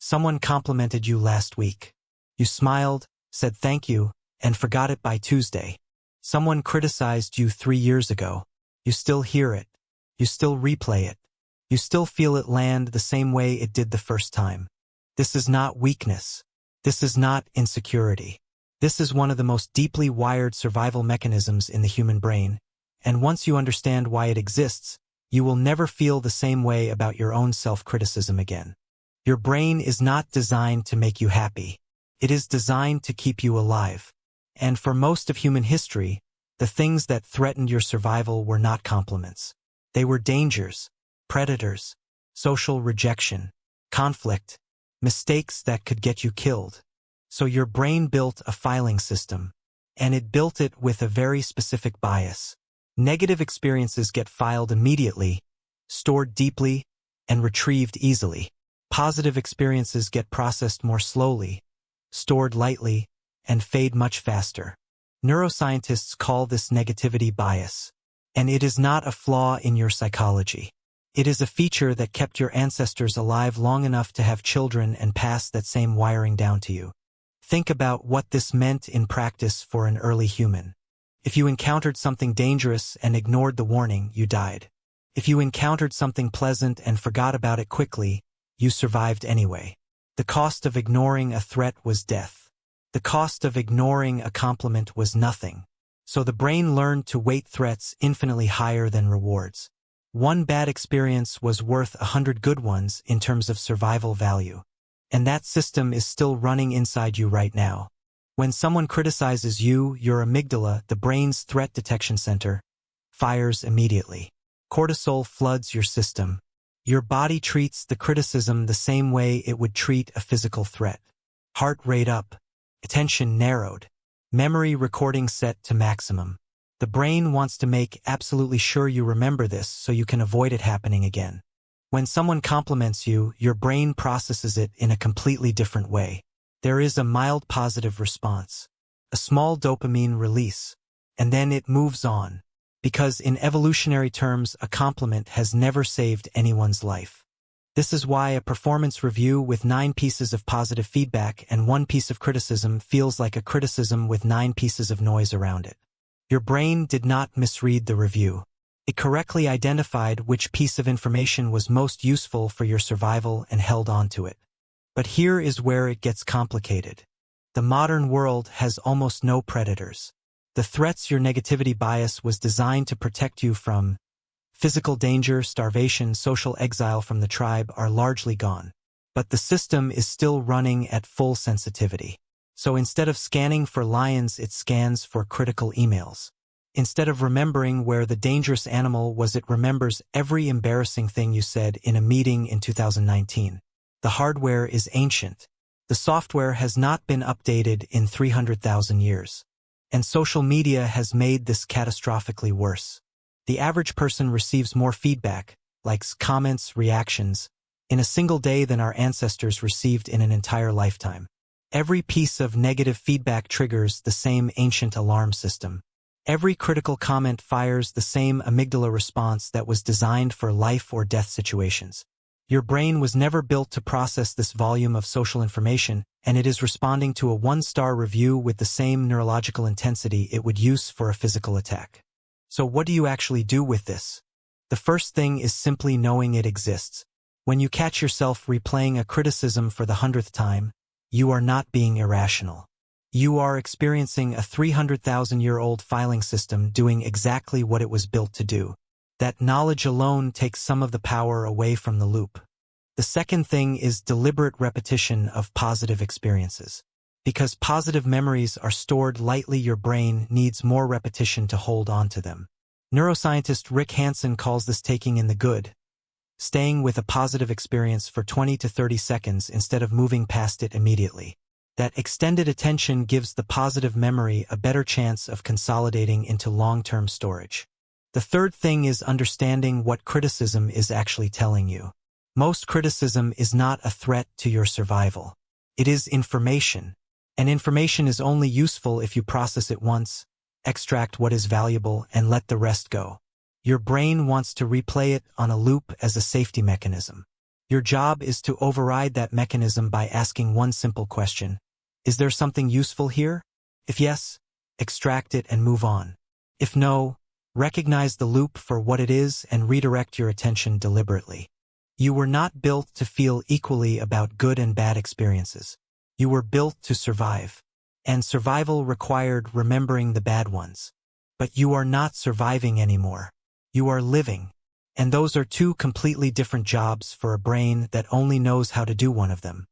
Someone complimented you last week. You smiled, said thank you, and forgot it by Tuesday. Someone criticized you 3 years ago. You still hear it. You still replay it. You still feel it land the same way it did the first time. This is not weakness. This is not insecurity. This is one of the most deeply wired survival mechanisms in the human brain, and once you understand why it exists, you will never feel the same way about your own self-criticism again. Your brain is not designed to make you happy. It is designed to keep you alive. And for most of human history, the things that threatened your survival were not compliments. They were dangers, predators, social rejection, conflict, mistakes that could get you killed. So your brain built a filing system, and it built it with a very specific bias. Negative experiences get filed immediately, stored deeply, and retrieved easily. Positive experiences get processed more slowly, stored lightly, and fade much faster. Neuroscientists call this negativity bias, and it is not a flaw in your psychology. It is a feature that kept your ancestors alive long enough to have children and pass that same wiring down to you. Think about what this meant in practice for an early human. If you encountered something dangerous and ignored the warning, you died. If you encountered something pleasant and forgot about it quickly, you survived anyway. The cost of ignoring a threat was death. The cost of ignoring a compliment was nothing. So the brain learned to weight threats infinitely higher than rewards. One bad experience was worth 100 good ones in terms of survival value. And that system is still running inside you right now. When someone criticizes you, your amygdala, the brain's threat detection center, fires immediately. Cortisol floods your system. Your body treats the criticism the same way it would treat a physical threat. Heart rate up. Attention narrowed. Memory recording set to maximum. The brain wants to make absolutely sure you remember this so you can avoid it happening again. When someone compliments you, your brain processes it in a completely different way. There is a mild positive response, a small dopamine release, and then it moves on. Because in evolutionary terms, a compliment has never saved anyone's life. This is why a performance review with 9 pieces of positive feedback and 1 piece of criticism feels like a criticism with 9 pieces of noise around it. Your brain did not misread the review. It correctly identified which piece of information was most useful for your survival and held on to it. But here is where it gets complicated. The modern world has almost no predators. The threats your negativity bias was designed to protect you from, physical danger, starvation, social exile from the tribe, are largely gone. But the system is still running at full sensitivity. So instead of scanning for lions, it scans for critical emails. Instead of remembering where the dangerous animal was, it remembers every embarrassing thing you said in a meeting in 2019. The hardware is ancient. The software has not been updated in 300,000 years. And social media has made this catastrophically worse. The average person receives more feedback, likes, comments, reactions, in a single day than our ancestors received in an entire lifetime. Every piece of negative feedback triggers the same ancient alarm system. Every critical comment fires the same amygdala response that was designed for life or death situations. Your brain was never built to process this volume of social information, and it is responding to a 1-star review with the same neurological intensity it would use for a physical attack. So what do you actually do with this? The first thing is simply knowing it exists. When you catch yourself replaying a criticism for the 100th time, you are not being irrational. You are experiencing a 300,000-year-old filing system doing exactly what it was built to do. That knowledge alone takes some of the power away from the loop. The second thing is deliberate repetition of positive experiences. Because positive memories are stored lightly, your brain needs more repetition to hold on to them. Neuroscientist Rick Hanson calls this taking in the good, staying with a positive experience for 20 to 30 seconds instead of moving past it immediately. That extended attention gives the positive memory a better chance of consolidating into long-term storage. The third thing is understanding what criticism is actually telling you. Most criticism is not a threat to your survival. It is information, and information is only useful if you process it once, extract what is valuable, and let the rest go. Your brain wants to replay it on a loop as a safety mechanism. Your job is to override that mechanism by asking one simple question. Is there something useful here? If yes, extract it and move on. If no, recognize the loop for what it is and redirect your attention deliberately. You were not built to feel equally about good and bad experiences. You were built to survive. And survival required remembering the bad ones. But you are not surviving anymore. You are living. And those are two completely different jobs for a brain that only knows how to do one of them.